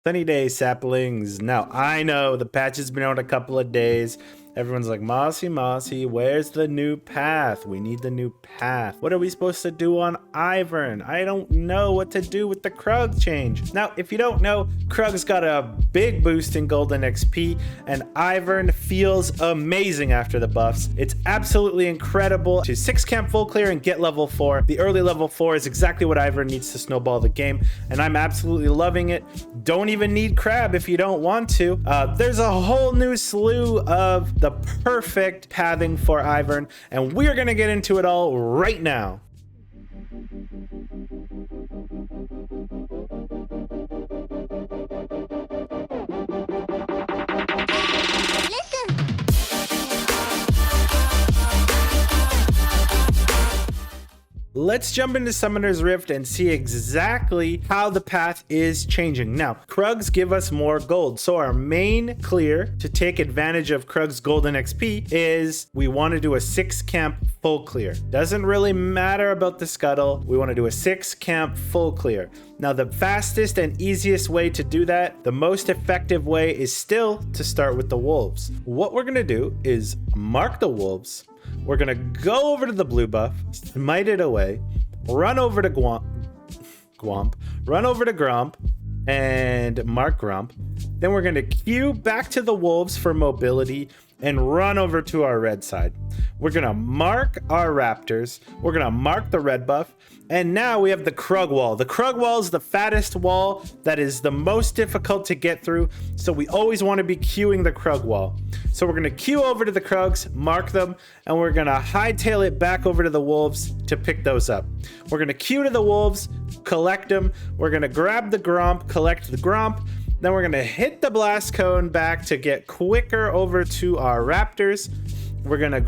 Sunny day, saplings. Now, I know the patch has been out a couple of days. Everyone's like, Mossy, where's the new path? We need the new path. What are we supposed to do on Ivern? I don't know what to do with the KRUGS change. Now, if you don't know, KRUGS got a big boost in golden XP, and Ivern feels amazing after the buffs. It's absolutely incredible to 6 camp full clear and get level 4. The early level 4 is exactly what Ivern needs to snowball the game, and I'm absolutely loving it. Don't even need crab if you don't want to. There's a whole new slew of the perfect pathing for Ivern, and we're gonna get into it all right now. Let's jump into Summoner's Rift and see exactly how the path is changing. Now, KRUGS give us more gold. So our main clear to take advantage of KRUGS golden XP is we want to do a 6 camp full clear. Doesn't really matter about the scuttle. We want to do a 6 camp full clear. Now, the fastest and easiest way to do that, the most effective way, is still to start with the wolves. What we're going to do is mark the wolves. We're gonna go over to the blue buff, smite it away, run over to run over to Gromp, and mark Gromp. Then we're gonna queue back to the wolves for mobility and run over to our red side. We're gonna mark our raptors. We're gonna mark the red buff. And now we have the KRUG wall. The KRUG wall is the fattest wall that is the most difficult to get through. So we always want to be queuing the KRUG wall. So we're going to queue over to the KRUGs, mark them, and we're going to hightail it back over to the wolves to pick those up. We're going to queue to the wolves, collect them. We're going to grab the Gromp, collect the Gromp. Then we're going to hit the blast cone back to get quicker over to our raptors. We're going to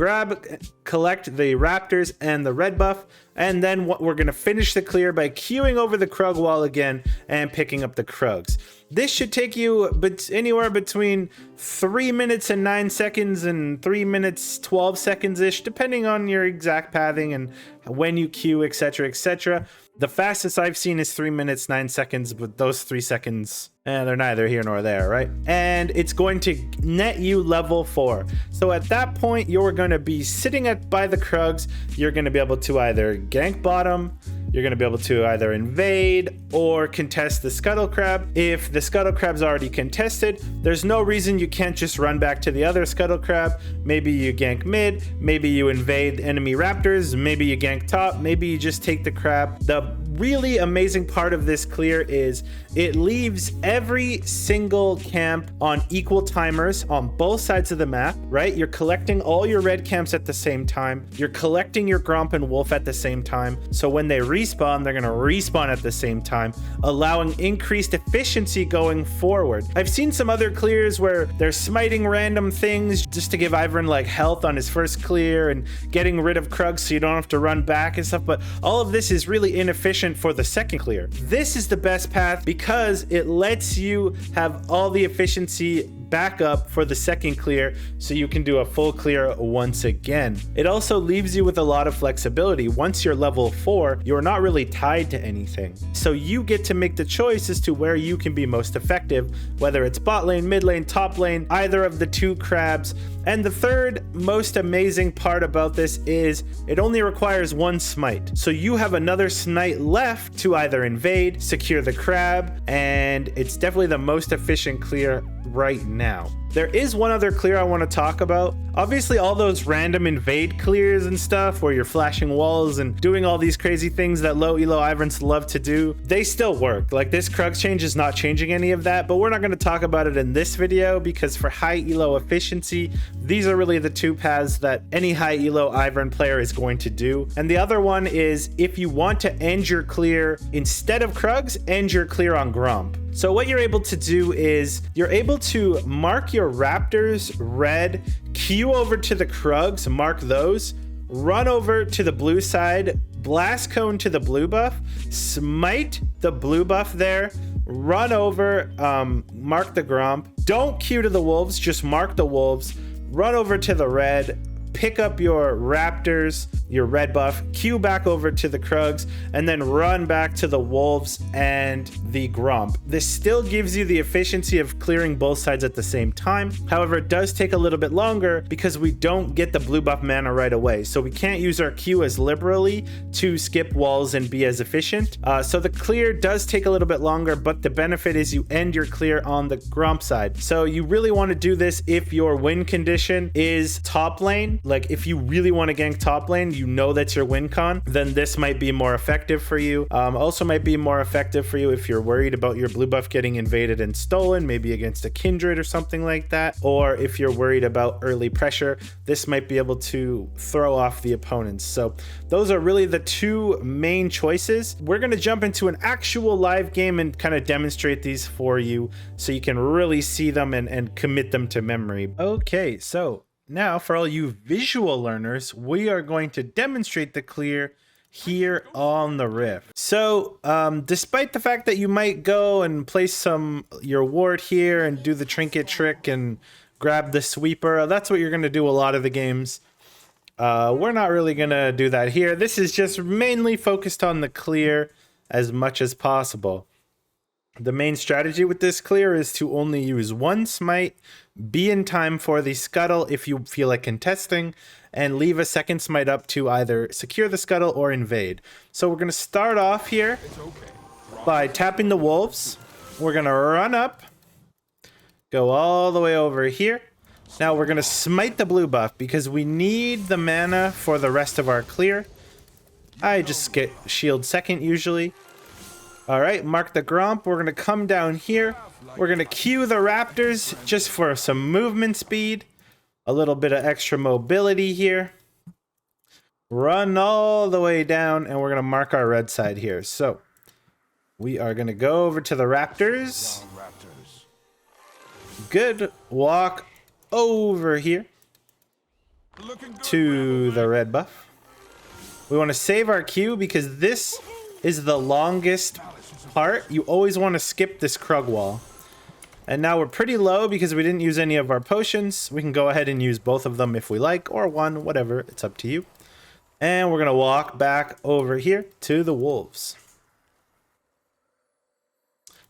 collect the raptors and the red buff, and then we're going to finish the clear by queuing over the KRUG wall again and picking up the KRUGs. This should take you anywhere between 3 minutes and 9 seconds and 3 minutes 12 seconds-ish, depending on your exact pathing and when you queue, etc., etc. The fastest I've seen is 3 minutes 9 seconds, but those 3 seconds, they're neither here nor there, right? And it's going to net you level 4. So at that point, you're going to be sitting by the KRUGs. You're going to be able to either gank bottom, you're going to be able to either invade or contest the scuttle crab. If the scuttle crab's already contested, there's no reason you can't just run back to the other scuttle crab. Maybe you gank mid, maybe you invade enemy raptors, maybe you gank top, maybe you just take the crab. The really amazing part of this clear is it leaves every single camp on equal timers on both sides of the map, right? You're collecting all your red camps at the same time. You're collecting your Gromp and Wolf at the same time. So when they respawn, they're going to respawn at the same time, allowing increased efficiency going forward. I've seen some other clears where they're smiting random things just to give Ivern like health on his first clear and getting rid of KRUGS so you don't have to run back and stuff, but all of this is really inefficient for the second clear. This is the best path because it lets you have all the efficiency back up for the second clear so you can do a full clear once again. It also leaves you with a lot of flexibility. Once you're level 4, you're not really tied to anything. So you get to make the choice as to where you can be most effective, whether it's bot lane, mid lane, top lane, either of the 2 crabs. And the third most amazing part about this is it only requires 1 smite. So you have another smite left to either invade, secure the crab, and it's definitely the most efficient clear right now. There is one other clear I want to talk about. Obviously, all those random invade clears and stuff where you're flashing walls and doing all these crazy things that low elo Iverns love to do, they still work. Like, this KRUGS change is not changing any of that, but we're not going to talk about it in this video because for high elo efficiency, these are really the 2 paths that any high elo Ivern player is going to do. And the other one is if you want to end your clear instead of KRUGS, end your clear on Gromp. So what you're able to do is you're able to mark your raptors red, queue over to the KRUGs, mark those, run over to the blue side, blast cone to the blue buff, smite the blue buff there, run over, mark the Gromp. Don't queue to the wolves, just mark the wolves, run over to the red, pick up your raptors, your red buff, queue back over to the KRUGS, and then run back to the wolves and the gromp. This still gives you the efficiency of clearing both sides at the same time. However, it does take a little bit longer because we don't get the blue buff mana right away. So we can't use our Q as liberally to skip walls and be as efficient. So the clear does take a little bit longer, but the benefit is you end your clear on the gromp side. So you really want to do this if your win condition is top lane. Like if you really want to gank top lane, you know that's your win con, then this might be more effective for you. Also might be more effective for you if you're worried about your blue buff getting invaded and stolen, maybe against a kindred or something like that. Or if you're worried about early pressure, this might be able to throw off the opponents. So those are really the two main choices. We're going to jump into an actual live game and kind of demonstrate these for you so you can really see them and commit them to memory. Okay, so now for all you visual learners, we are going to demonstrate the clear here on the Rift. So despite the fact that you might go and place your ward here and do the trinket trick and grab the sweeper, that's what you're going to do a lot of the games. We're not really going to do that here. This is just mainly focused on the clear as much as possible. The main strategy with this clear is to only use one smite, be in time for the scuttle if you feel like contesting, and leave a second smite up to either secure the scuttle or invade. So we're going to start off here by tapping the wolves. We're going to run up, go all the way over here. Now we're going to smite the blue buff because we need the mana for the rest of our clear. I just get shield second usually. All right, mark the gromp. We're going to come down here. We're going to queue the raptors just for some movement speed. A little bit of extra mobility here. Run all the way down, and we're going to mark our red side here. So we are going to go over to the raptors. Good. Walk over here to the red buff. We want to save our Q because this is the longest part. You always want to skip this Krug wall. And now we're pretty low because we didn't use any of our potions. We can go ahead and use both of them if we like, or one, whatever, it's up to you. And we're going to walk back over here to the wolves.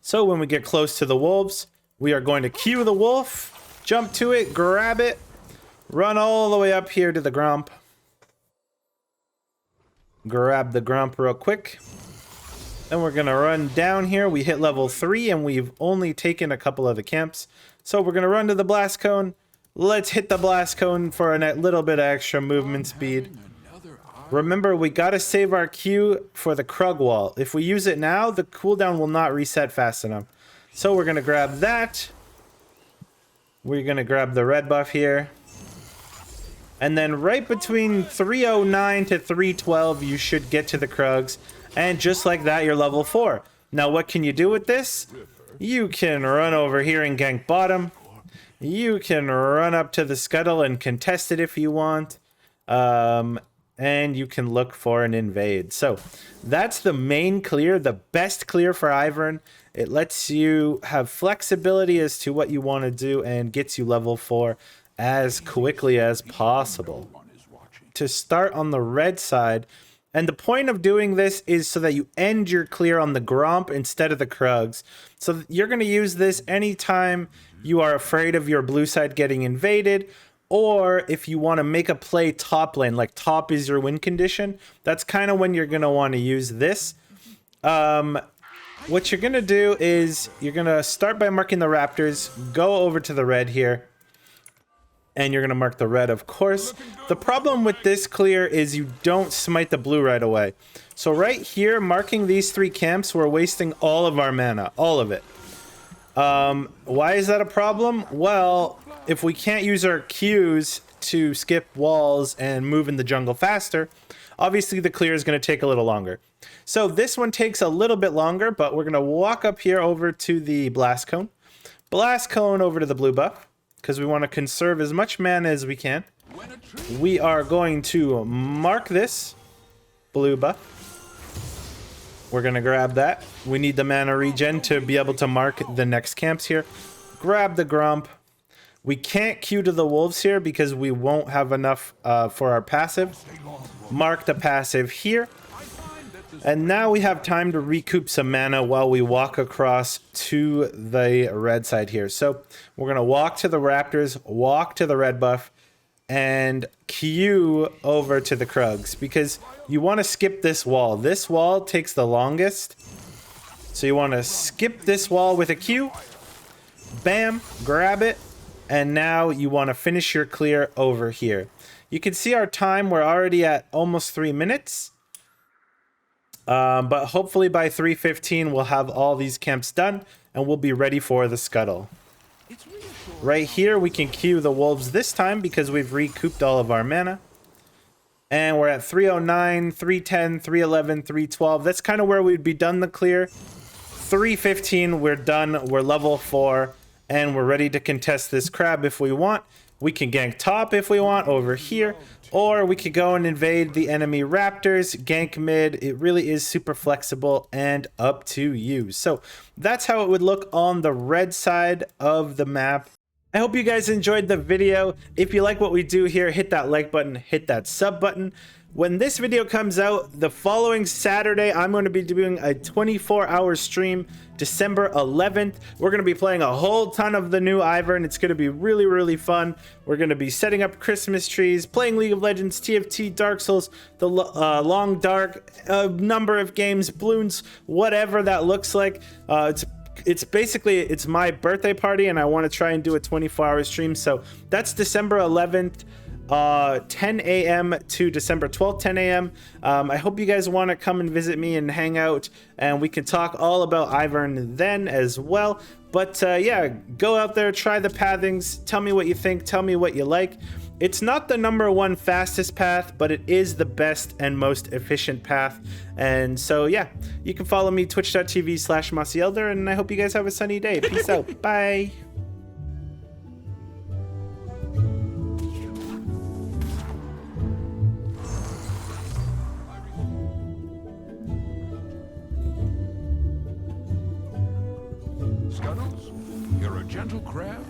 So when we get close to the wolves, we are going to queue the wolf, jump to it, grab it, run all the way up here to the gromp. Grab the gromp real quick. Then we're going to run down here. We hit level 3 and we've only taken a couple of the camps. So we're going to run to the blast cone. Let's hit the blast cone for a little bit of extra movement speed. Remember, we got to save our Q for the Krug wall. If we use it now, the cooldown will not reset fast enough. So we're going to grab that. We're going to grab the red buff here. And then right between 309 to 312, you should get to the KRUGS. And just like that, you're level 4. Now, what can you do with this? You can run over here and gank bottom. You can run up to the scuttle and contest it if you want. And you can look for an invade. So that's the main clear, the best clear for Ivern. It lets you have flexibility as to what you want to do and gets you level 4 as quickly as possible. To start on the red side, and the point of doing this is so that you end your clear on the gromp instead of the KRUGS. So you're going to use this anytime you are afraid of your blue side getting invaded, or if you want to make a play top lane, like top is your win condition, that's kind of when you're going to want to use this. What you're going to do is you're going to start by marking the raptors, go over to the red here, and you're going to mark the red, of course. The problem with this clear is you don't smite the blue right away. So right here, marking these 3 camps, we're wasting all of our mana, all of it. Why is that a problem? Well, if we can't use our Qs to skip walls and move in the jungle faster, obviously the clear is going to take a little longer. So this one takes a little bit longer, but we're going to walk up here over to the blast cone. Blast cone over to the blue buff, because we want to conserve as much mana as we can. We are going to mark this blue buff. We're going to grab that. We need the mana regen to be able to mark the next camps here. Grab the gromp. We can't queue to the wolves here because we won't have enough for our passive. Mark the passive here. And now we have time to recoup some mana while we walk across to the red side here. So we're going to walk to the Raptors, walk to the red buff, and queue over to the KRUGS, because you want to skip this wall. This wall takes the longest. So you want to skip this wall with a Q. Bam, grab it. And now you want to finish your clear over here. You can see our time. We're already at almost 3 minutes. But hopefully by 3:15 we'll have all these camps done and we'll be ready for the scuttle. Right here we can queue the wolves this time because we've recouped all of our mana. And we're at 309, 310, 311, 312. That's kind of where we'd be done the clear. 3:15 we're done. We're level 4 and we're ready to contest this crab if we want. We can gank top if we want over here, or we could go and invade the enemy raptors, gank mid. It really is super flexible and up to you. So that's how it would look on the red side of the map. I hope you guys enjoyed the video. If you like what we do here, hit that like button, hit that sub button. When this video comes out, the following Saturday, I'm going to be doing a 24-hour stream, December 11th. We're going to be playing a whole ton of the new Ivern. It's going to be really, really fun. We're going to be setting up Christmas trees, playing League of Legends, TFT, Dark Souls, the Long Dark, a number of games, Bloons, whatever that looks like. It's basically, it's my birthday party and I want to try and do a 24-hour stream. So that's December 11th. 10 a.m. to December 12th, 10 a.m. I hope you guys want to come and visit me and hang out, and we can talk all about Ivern then as well. But yeah, go out there, try the pathings, tell me what you think, tell me what you like. It's not the #1 fastest path, but it is the best and most efficient path. And so yeah, you can follow me, twitch.tv/MossyElder, and I hope you guys have a sunny day. Peace out. Bye. Scuttles, you're a gentle crab.